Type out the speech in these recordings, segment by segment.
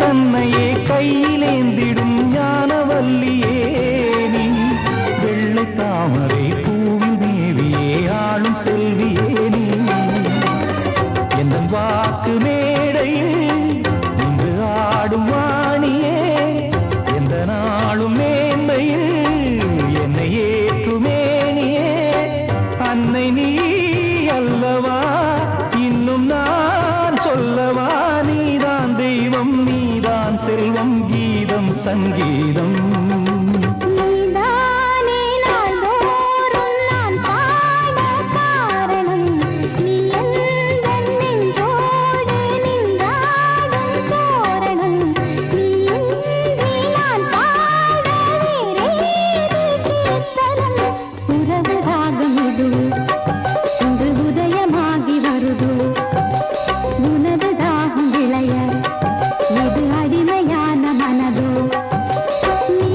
தன்னையே கையிலேந்திடும் ஞானவல்லியே நீ வெள்ளை தாமரை பூவின் தேவியே ஆளும் செல்வியே நீ என் வாக்கு மேடையில் இன்று ஆடும் வாணியே எந்த நாளும் மேன்மையில் என்னை ஏற்றுமேனியே அன்னை நீ அல்லவா இன்னும் நான் சொல்லவா நீதான் தெய்வம் நீதான் செல்வம் கீதம் சங்கீதம் நீ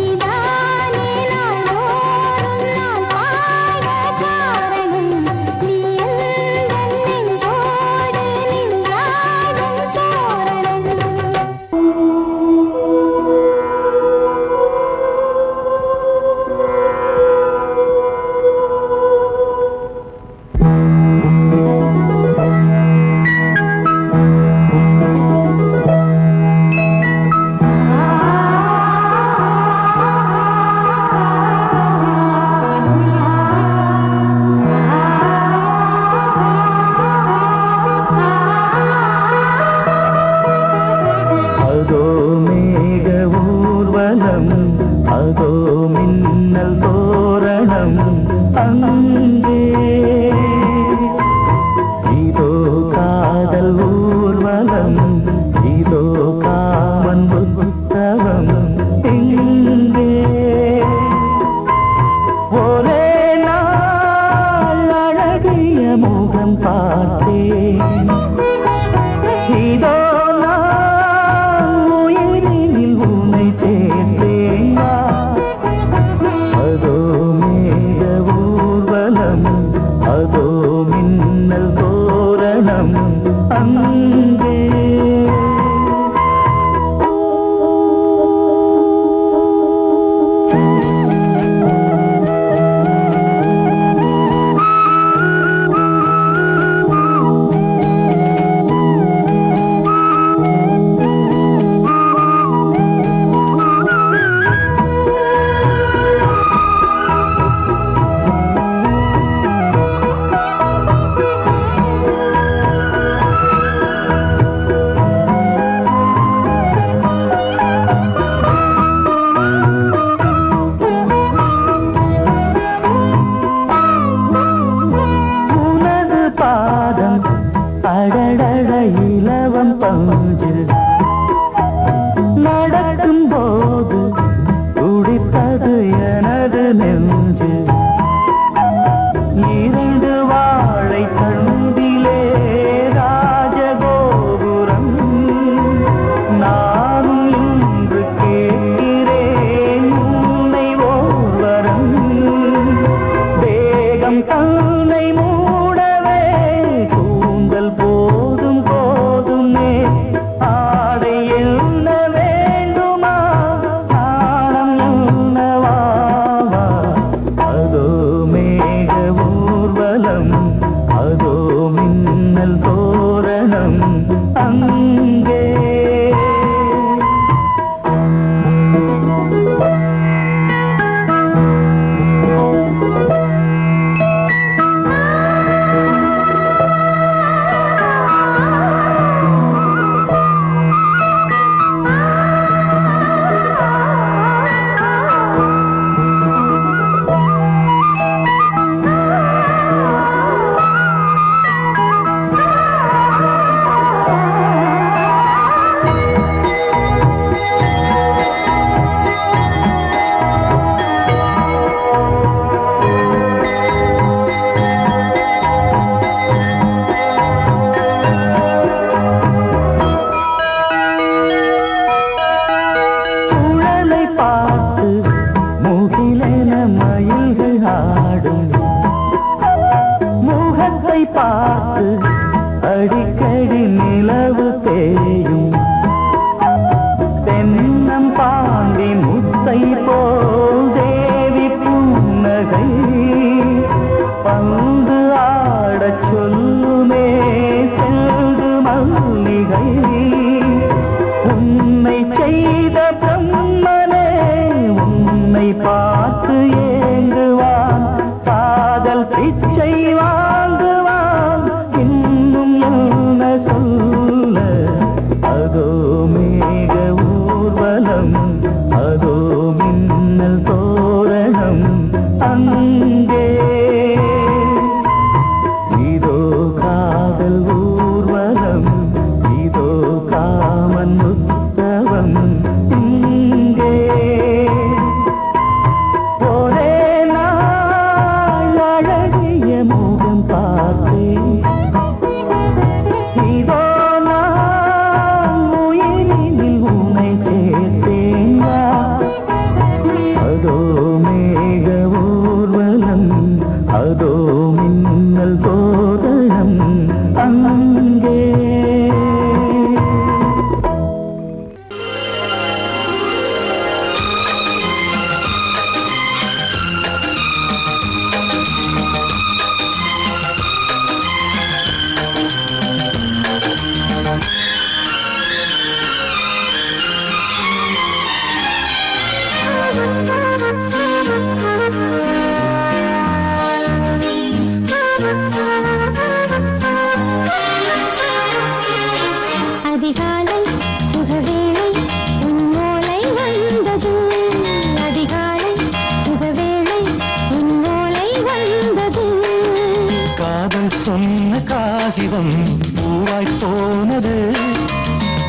காகிதம் பூவாய் போனது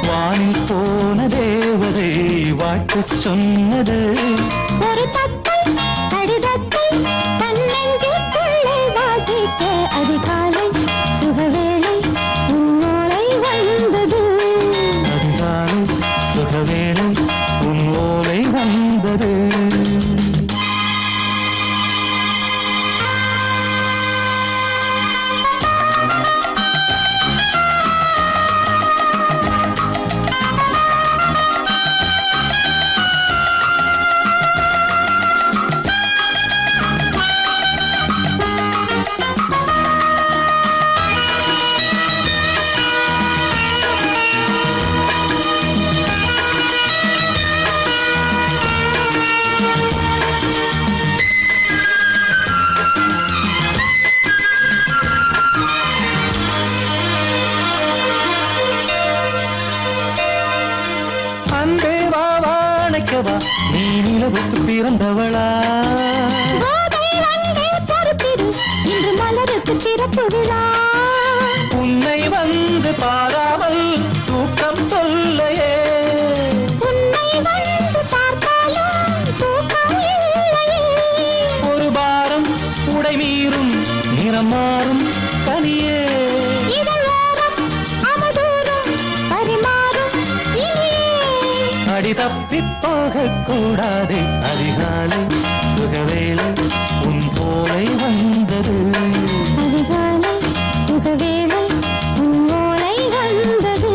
வானில் போன தேவதை வாழ்த்து சொன்னது ஒரு தத்தை கடிதத்தை தன்னெஞ்சுக்குள்ளே வாசிக்க அதிகாலை சுகவேளை உன்னோளை வந்தது அதிகாலை சுகவேளை உன் ஓலை வந்தது நீ நிலவுக்கு பிறந்தவளா இன்று மலருக்கு திறப்பு விழா உன்னை வந்து பாராமல் தூக்கம் சொல்லையே உன்னை வந்து பார்த்தாலும் தூக்கம் இல்லையே ஒரு பாரம் உடை மீறும் நிறம் மாறும் கனியே இதழோரம் அவதூறும் பரிமாறும் இனியே அடி தப்பி போகக்கூடாது அதிகாலை சுகவேளை உன் போலை வந்தது அதிகாலை சுகவேளை உன் ஓலை வந்தது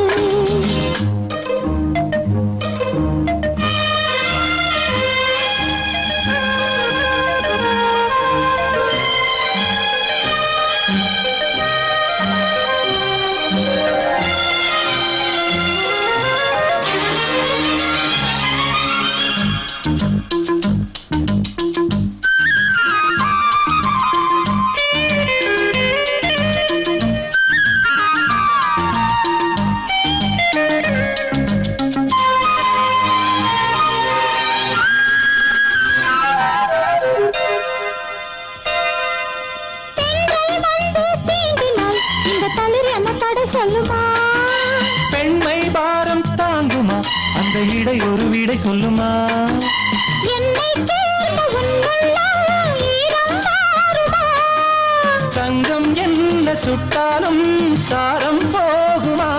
பெண்மை பாரம் தாங்குமா அந்த இடை ஒரு விடை சொல்லுமா என்னை தேர்ந்த உன்னுள்ளம் ஈரம் மாறுமா சங்கம் என்ன சுட்டாலும் சாரம் போகுமா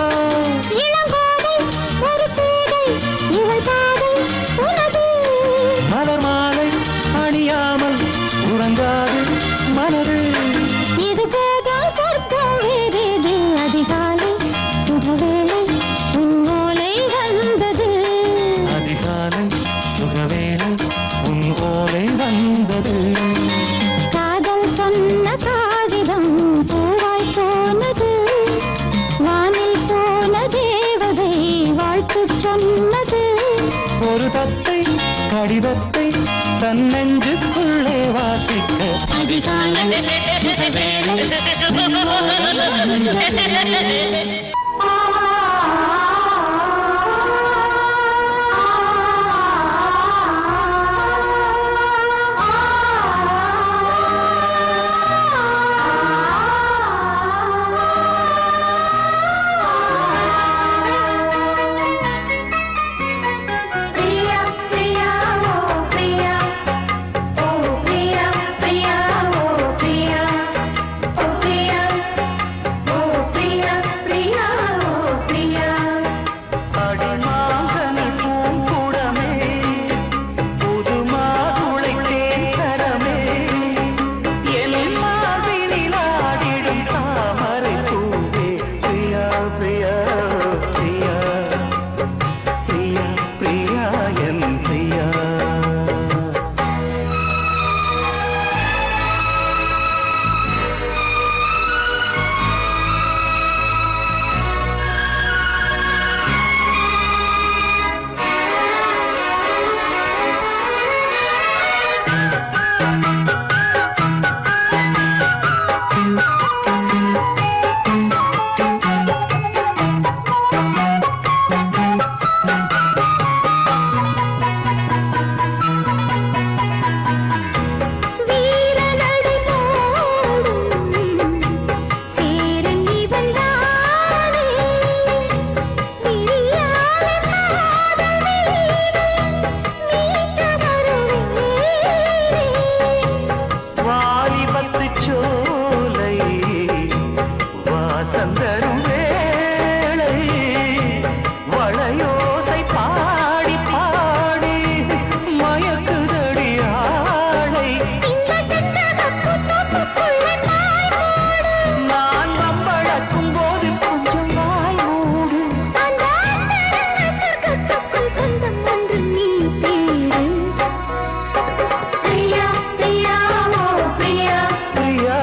இளங்கோதை ஒரு பேதை இவள் பாதை உனது மலர் மாலை அணியாமல் உறங்காது மனது இது போதும் சொர்க்கம் வேறேது அதிகாலை சுகவேளை உன் ஓலை வந்தது அதிகாலை சுகவேளை உன் ஓலை வந்தது காதல் சொன்ன காகிதம் பூவாய் போனது வானில் போன தேவதை வாழ்த்து சொன்னது ஒரு தத்தை கடிதத்தை தன்னெஞ்சுக்குள்ளே வாசிக்க அதிகாலை சுகவேளை உன் ஓலை வந்தது ஓசை பாடி பாடி மயக்குதடி ஆடை. நான் வம்பழக்கும் போது கொஞ்சம் வாய் மூடு. சொந்தம் ஒன்று நீ தேடு. பிரியா பிரியா ஓ பிரியா பிரியா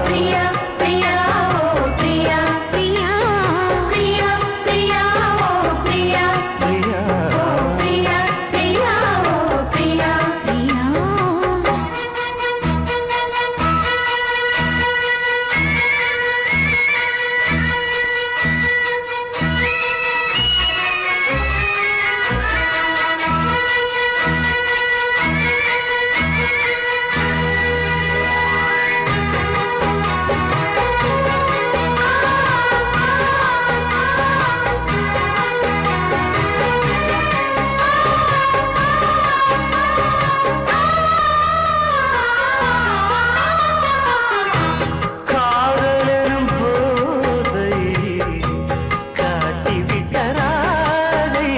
பிரியா பிரியா ஓ பிரியா பிரியா பிரியா பிரியா ஓ பிரியா பிரியா பிரியா பிரியா ஓ பிரியா பிரியா. காதலெனும் போதை காட்டிவிட்ட ராதை.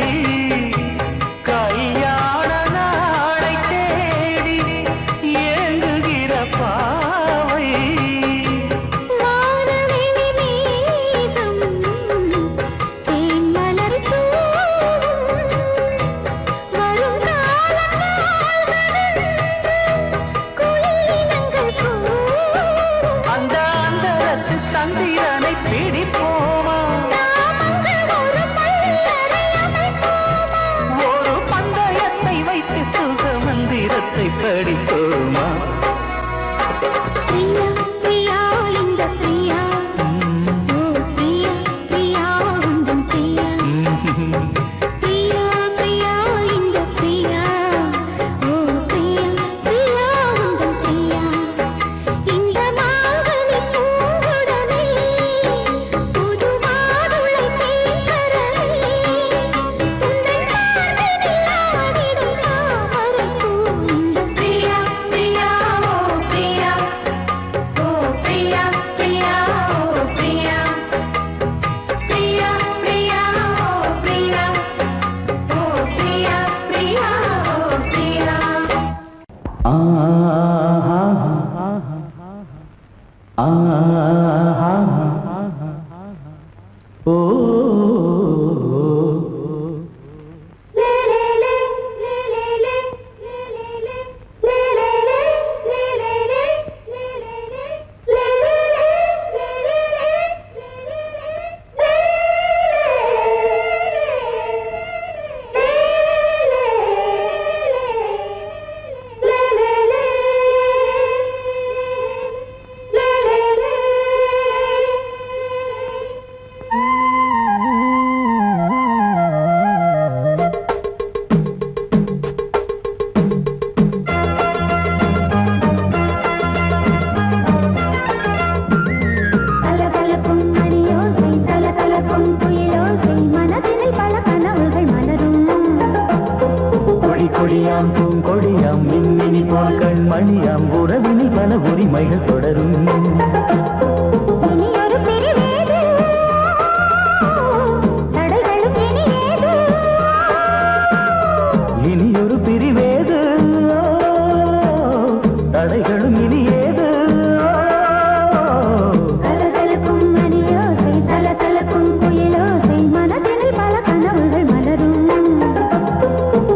கல்யாண நாளை தேடி ஏங்குகிற பாவை. வானவெளி மேகம் தேன் மலர் தூவும். வரும் காலம் குயிலினங்கள் கூவும். அந்த அந்தரத்து சந்திரனை பிடிப்போமா? நாமங்கள் ஒரு பள்ளியறை அமைப்போமா? ஒரு பந்தயத்தை வைத்து சுக மந்திரத்தை படிப்போமா? பிரியா பிரியா இந்த பிரியா ஓ பிரியா பிரியா உந்தன் பிரியா. பிரியா பிரியா இந்த பிரியா ஓ பிரியா பிரியா உந்தன் பிரியா. இந்த மாங்கனி பூங்குடமே புது மாதுளை தேசரமே. உந்தன் பார்வையில் ஆடிடும் தாமரைப்பூ இந்த பிரியா பிரியா ஓ பிரியா ஓ பிரியா பிரியா ஓ பிரியா பிரியா பிரியா ஓ பிரியா ஓ பிரியா பிரியா ஓ பிரியா. சலசலக்கும் மணியோசை சலசலக்கும் குயிலோசை மனதினில் பல கனவுகள் மலரும். கொடி கொடியாம் பூங்கொடியாம் மின்மினி போல் கண்மணியாம் உறவினில் பல உரிமைகள் தொடரும். இனி ஒரு பிரிவேது தடைகளும் இனி ஏது. இனியொரு பிரிவேது தடைகளும் இனி ஏது. சலசலக்கும் மணியோசை சலசலக்கும் குயிலோசை மனதினில் பல கனவுகள் மலரும்.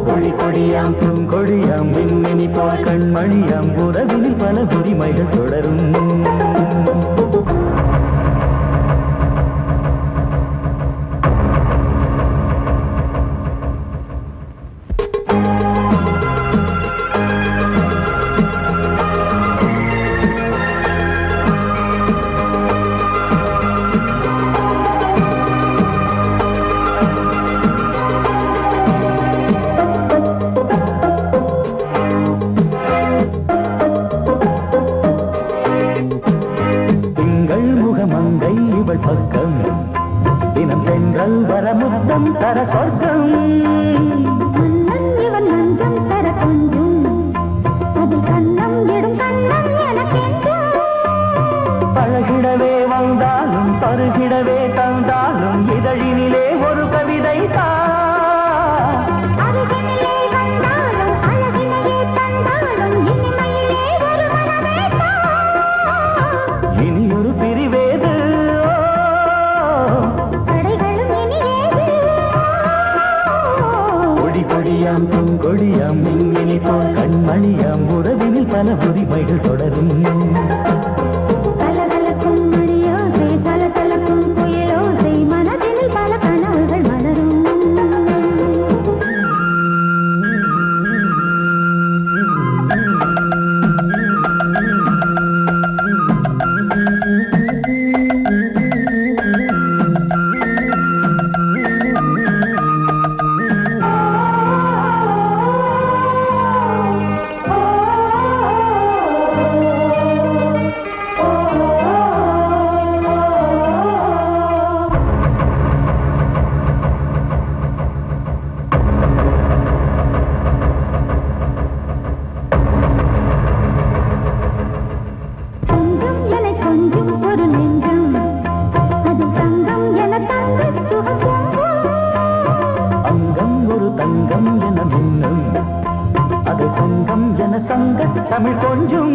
கொடி கொடியாம் பூங்கொடியாம் மின்மினி போல் கண்மணியாம் உறவினில் பல உரிமைகள் தொடரும். முத்தம் தர சொர்க்கம் மன்னன் இவன் மஞ்சம் தர கொஞ்சும் அதில் கண்ணம் இடும் கண்ணம் எனக்கென்றும் பழகிடவே வந்தாலும் பருகிடவே தந்தாலும் இதழினிலே ஒரு கவிதை தான் கொடியாம் பூங்கொடியாம் மின்மினி போல் கண்மணியாம் உறவினில் பல உரிமைகள் தொடரும் கலகலக்கும் மணியோசை சலசலக்கும் புயலோசை மனதினில் பல கனவுகள் மலரும் தமிழ் கொஞ்சம்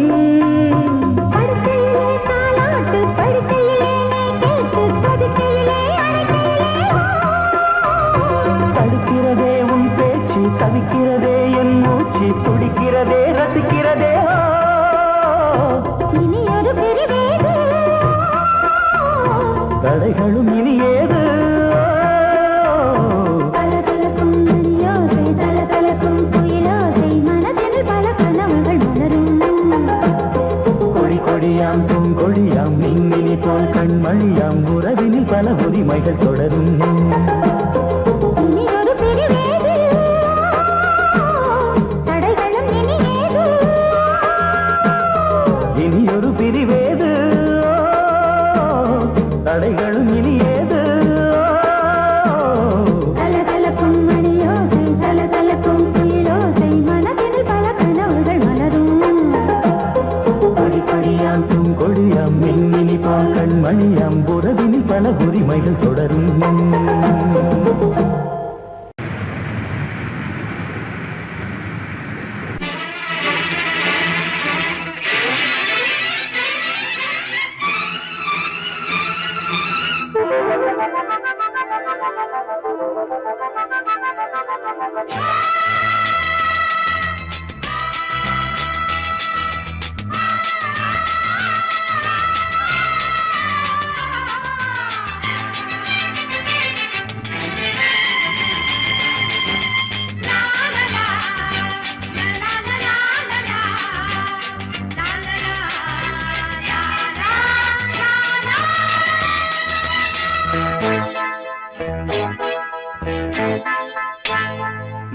படுக்கையிலே தாலாட்டு படுக்கையிலே நீ கேட்டு கொதிக்கையிலே தடுக்கிறதே உன் பேச்சு தவிக்கிறதே என் மூச்சு துடிக்கிறதே ரசிக்கிறதே இனி ஒரு பிரிவேது தடைகளும் இனி ஏது கலகலக்கும் மணியோசை சலசலக்கும் புயலோசை மனதில் பல கனவுகள் மலரும் கொடியாம் பூங்கொடியாம் மின்மினி போல் கண்மணியாம் உறவினில் பல உரிமைகள் தொடரும் இனி ஒரு பிரிவேது தடைகளும் இனி ஏது இனி ஒரு பிரிவேது தடைகளும் இனி ஏது கலகலக்கும் மணியோசை சலசலக்கும் புயலோசை மனதில் பல கனவுகள் மலரும் கொடியாம் பூங்கொடியாம் மின்மினி போல் கண்மணியாம் உறவினில் பல உரிமைகள் தொடரும்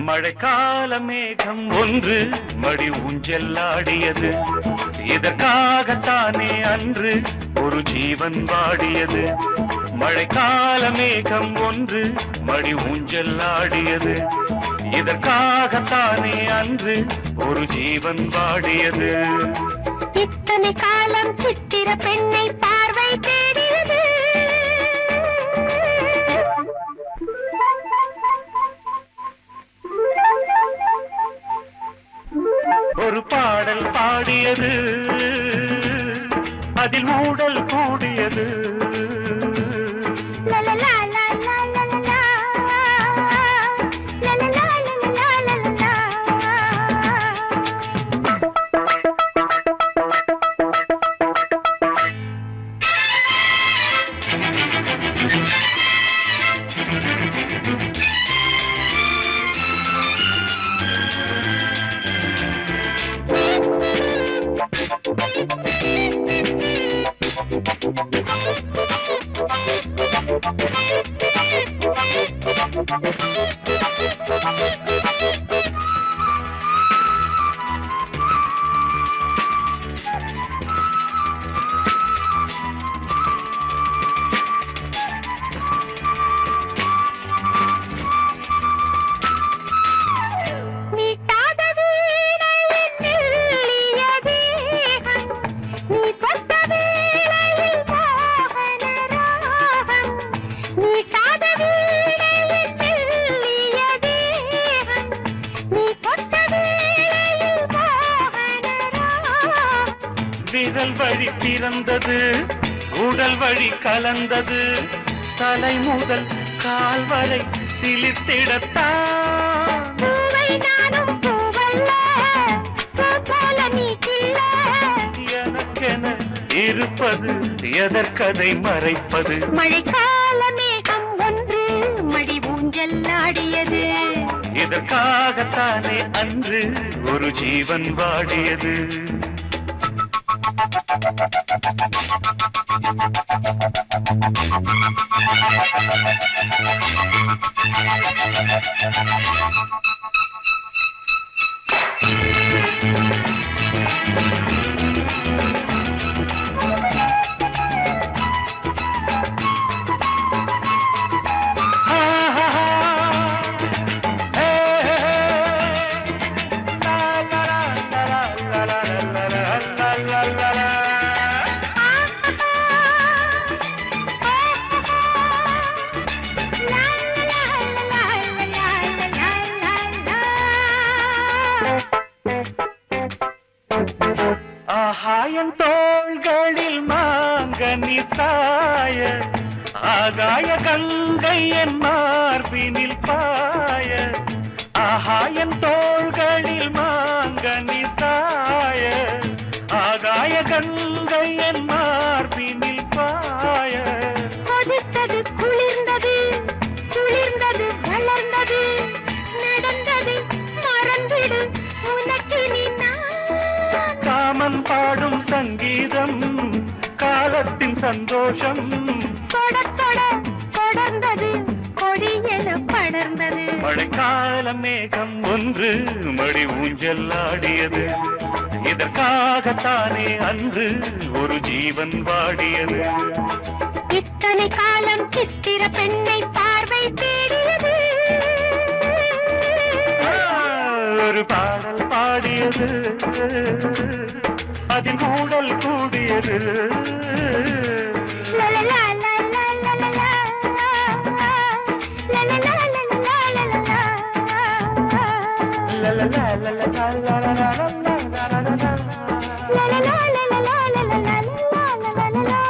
மழைக்கால மேகம் ஒன்று மடி ஊஞ்செல்லாடியது இதற்காகத்தானே அன்று ஒரு ஜீவன் வாடியது மழைக்கால மேகம் ஒன்று மடி ஊஞ்செல்லாடியது இதற்காகத்தானே அன்று ஒரு ஜீவன் வாடியது இத்தனை காலம் சித்திர பெண்ணை பார்வை தேடியது ஒரு பாடல் பாடியது அதில் ஊடல் கூடியது விரல் வழி பிறந்தது உடல் வழி கலந்தது தலை முதல் கால் வரை சிலிர்த்திடத்தான் பூவை இருப்பது எதற்கதை மறைப்பது? மழைக்கால மேகம் ஒன்று மடி ஊஞ்சல் ஆடியது. இதற்காகத்தானே அன்று ஒரு ஜீவன் வாடியது. ஆகாயம் தோள்களில் மாங்கனி சாய, ஆகாய கங்கை என் மார்பினில் பாய. ஆகாயம் தோள்களில் மாங்கனி சாய, ஆகாய கங்கை என் மார்பினில் பாய. கொதித்தது குளிர்ந்தது, குளிர்ந்தது வளர்ந்தது, நடந்தது மறந்திடு உனக்கு நீ நான். காமன் பாடும் சங்கீதம் காலத்தின் சந்தோஷம். தொட தொட தொடர்ந்தது கொடி என படர்ந்தது. மழைக்கால மேகம் ஒன்று மடி ஊஞ்சல் ஆடியது. இதற்காகத்தானே அன்று ஒரு ஜீவன் வாடியது. இத்தனை காலம் சித்திர பெண்ணை பார்வை தேடியது. ஒரு பாடல் பாடியது, அதில் கூடல் கூடியது. லலலா லலலா லலலா, லலலா லலலா லலலா. லலலா லலலா லலலா லலலா. லலலா லலலா லலலா லலலா.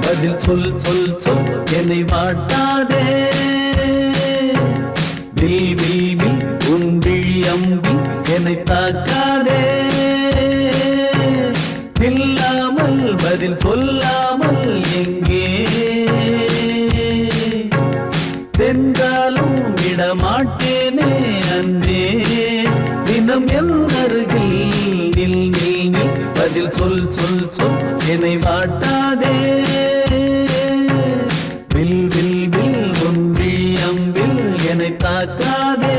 பதில் சொல் சொல் சொல் என்னை வாட்டாதே. வில் வில் வில் உன் விழி அம்பி என்னை தாக்காதே. நில்லாமல் பதில் சொல்லாமல் எங்கே சென்றாலும் விடமாட்டேனே அன்பே. தினம் என் அருகில் நில் நில் நில் பதில் சொல் சொல் சொல் என்னை வாட்டாதே. வில் வில் வில் உன் விழி அம்பில் என்னை தாக்காதே.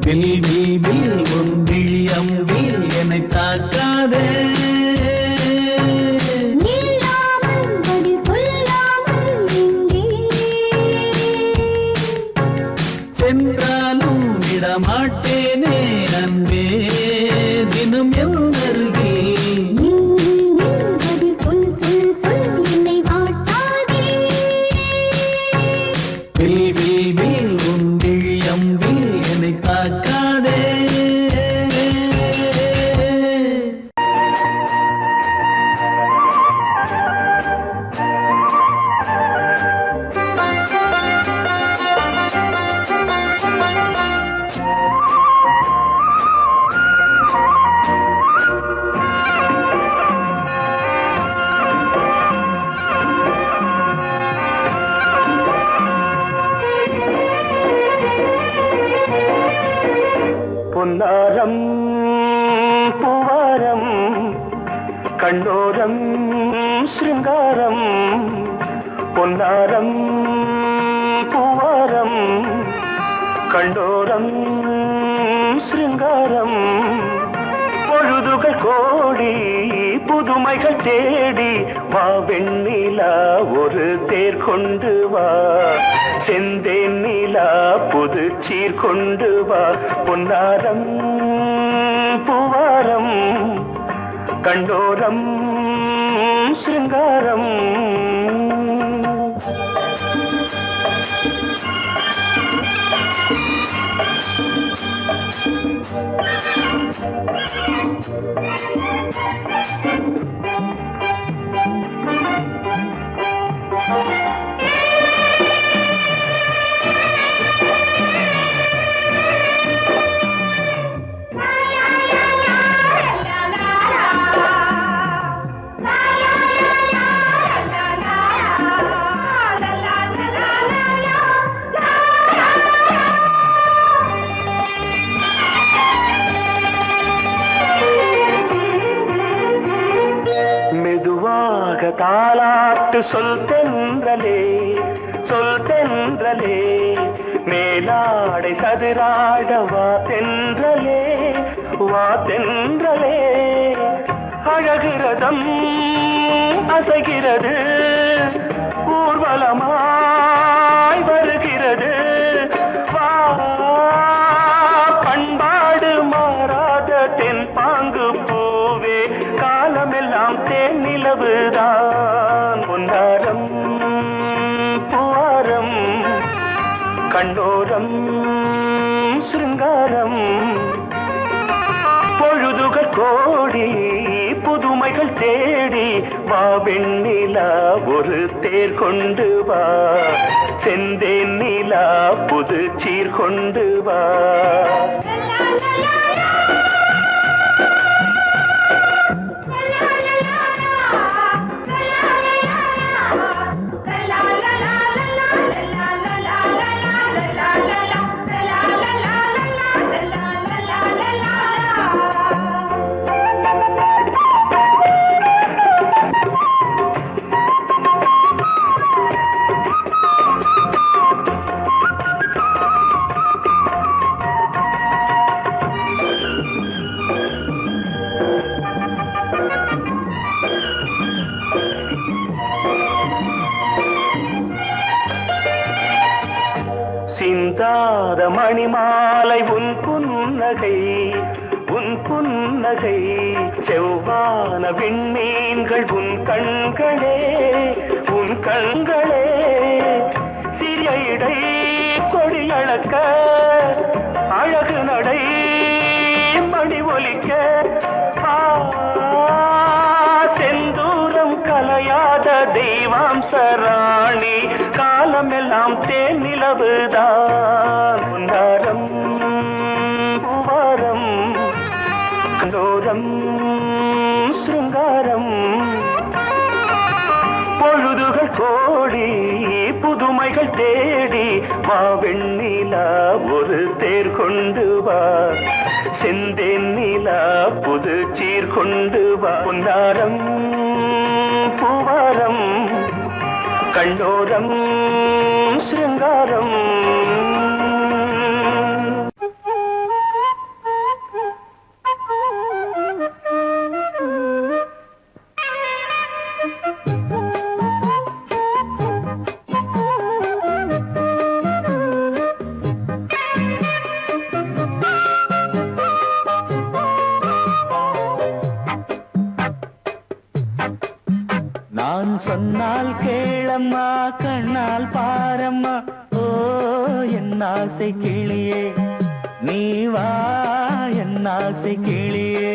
வில் வில் வில் உன் விழி அம்பில் என்னை தாக்காதே. நில்லாமல் பதில் சொல்லாமல் எங்கே சென்றாலும் விடமாட்டேனே அன்பே தினம் என் அருகில். பதில் சொல் சொல் சொல் என்னை வாட்டாதே. வில் வில் வில் உன் விழி அம்பில் என்னை தாக்காதே. பொன்னாரம் பூவாரம் கண்ணோரம் சிருங்காரம். பொன்னாரம் பூவாரம் கண்ணோரம் சிருங்காரம். பொழுதுகள் கோடி புதுமைகள் தேடி வா வெண்ணிலா ஒரு தேர் கொண்டு வா. செந்தேன் நிலா புது சீர் கொண்டு வா. பொன்னாரம் பூவாரம் கண்டோரம் சிருங்காரம். மெதுவாக தாலாட்டு சொல் தென்றலே சொல் தென்றலே. மேலாடை சதுராட வா தென்றலே வா தென்றலே. அழகிறதம் அசைகிறது ஊர்வலமாய் வருகிறது. வா பண்பாடு மாறாத தென் பாங்கு பூவே காலமெல்லாம் தேன் நிலவுதான். பொன்னாரம் பூவாரம் கண்ணோரம் சிருங்காரம். பொழுதுகள் கோடி புதுமைகள் தேடி வா வெண்ணிலா ஒரு தேர் கொண்டு வா. செந்தேன் நிலா புது சீர் கொண்டு வா. சிந்தாத மணிமாலை உன் புன்னகை உன் புன்னகை. செவ்வான விண்மீன்கள் உன் கண்களே உன் கண்களே. சிறிய இடை கொடியளக்க அழகு நடை மணி ஒலிக்க. செந்தூரம் கலையாத தெய்வாம்சராணி காலமெல்லாம் தேன் நிலவுதான். பொன்னாரம் பூவாரம் கண்டோரம் சிருங்காரம். பொழுதுகள் கோடி புதுமைகள் தேடி வா வெண்ணிலா ஒரு தேர் கொண்டு வா. செந்தேன் நிலா புது சீர் கொண்டு வா. பொன்னாரம் பூவாரம் கண்டோரம் சிருங்காரம். சொன்னால் கேளம்மா கண்ணால் பாரம்மா ஓ என் ஆசை கிளியே நீ வா என் ஆசை கிளியே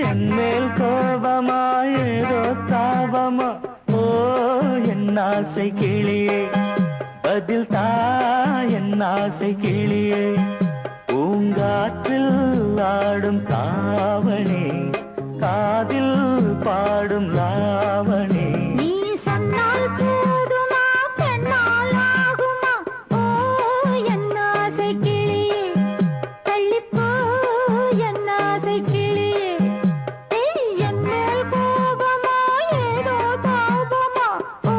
என் மேல் கோபமா ஏதோ தாபமா ஓ என் ஆசை கிளியே பதில் தா என் ஆசை கிளியே பூங்காற்றில் ஆடும் தாவணி காதில் பாடும் லாவணி நீ சொன்னால் போதுமா பெண்ணால் ஆகுமா ஓ என் ஆசை கிளியே தள்ளிப்போ என் ஆசை கிளியே என் மேல் கோபமா ஏதோ தாபமா ஓ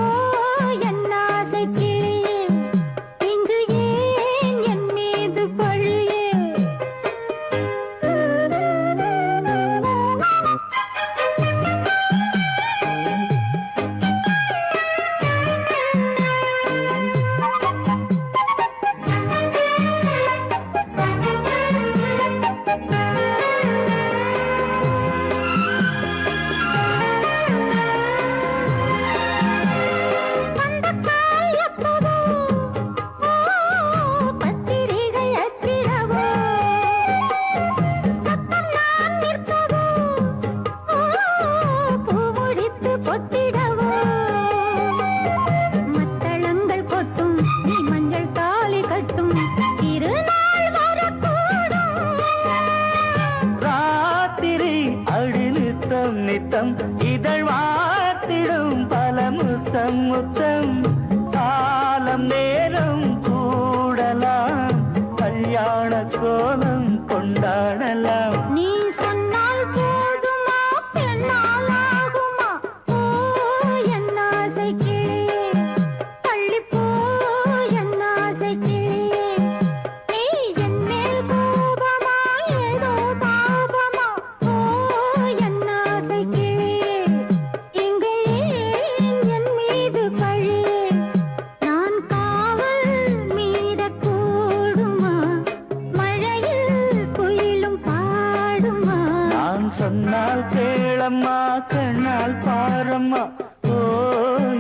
என் ஆசை கிளியே இங்கு ஏன் என் மீது பழியே நித்தம் இதழ் வாத்திடும் பல முத்தம் முத்தம் காலம் நேரம் கூடலாம் கல்யாண கோலம் கொண்டாடலாம் நீ சொன்னால் போதுமா பெண்ணால் ஆகுமா ஓ என் ஆசை கிளியே தள்ளிப்போ என் ஆசை கிளியே நீ என் மேல் கோபமா ஏதோ தாபமா ஓ என் ஆசை கிளியே இங்கே ஏன் என் மீது பழியே நான் காவல் மீறக்கூடுமா மழையில் குயிலும் பாடுமா நான் சொன்னால் கேளம்மா கண்ணால் பாரம்மா ஓ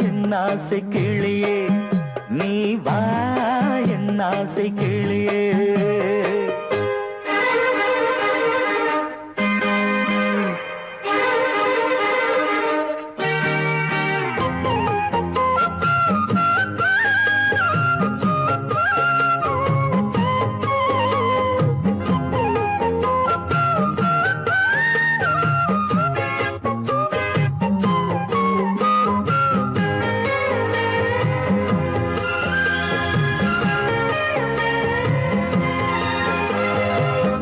என் ஆசை கிளியே நீ வா என் ஆசை கிளியே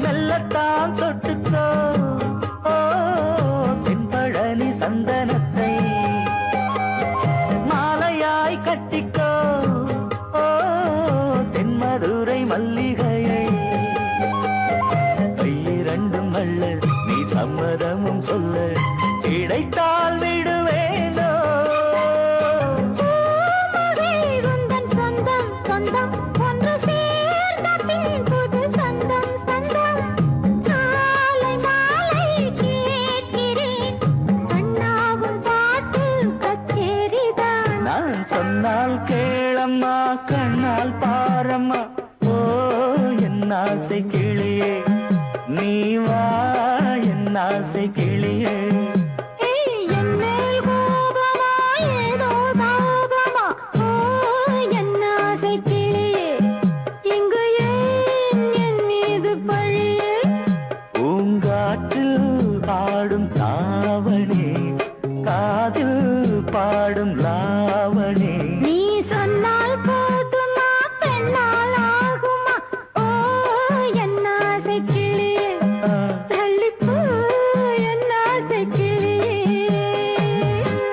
மெல்லத்தான் தொட்டுக்கோ ஓ தென்பழனி சந்தனத்தை மாலையாய் கட்டிக்கோ ஓ தென்மதுரை மல்லிகையை கையிரண்டும் அள்ள நீ சம்மதமும் சொல்ல கிடைத்தால் விடுவேனோ உந்தன் சொந்தம் சொந்தம் ஒன்று சேர்ந்த பின் புது சொந்தம் சொந்தம் மாலை மாலை கேட்கிறேன் கண்ணாவும் பாட்டு கச்சேரிதான் நான் சொன்னால் கேளம்மா கண்ணால் பாரம்மா ஓ என் ஆசை கிளியே நீ வா என் ஆசை கிளியே என் மேல் கோபமா ஏதோ தாபமா ஓ என் ஆசை கிளியே இங்கு ஏன் என் மீது பழியே பூங்காற்றில் பாடும் தாவணி காதில் பாடும் லாவணி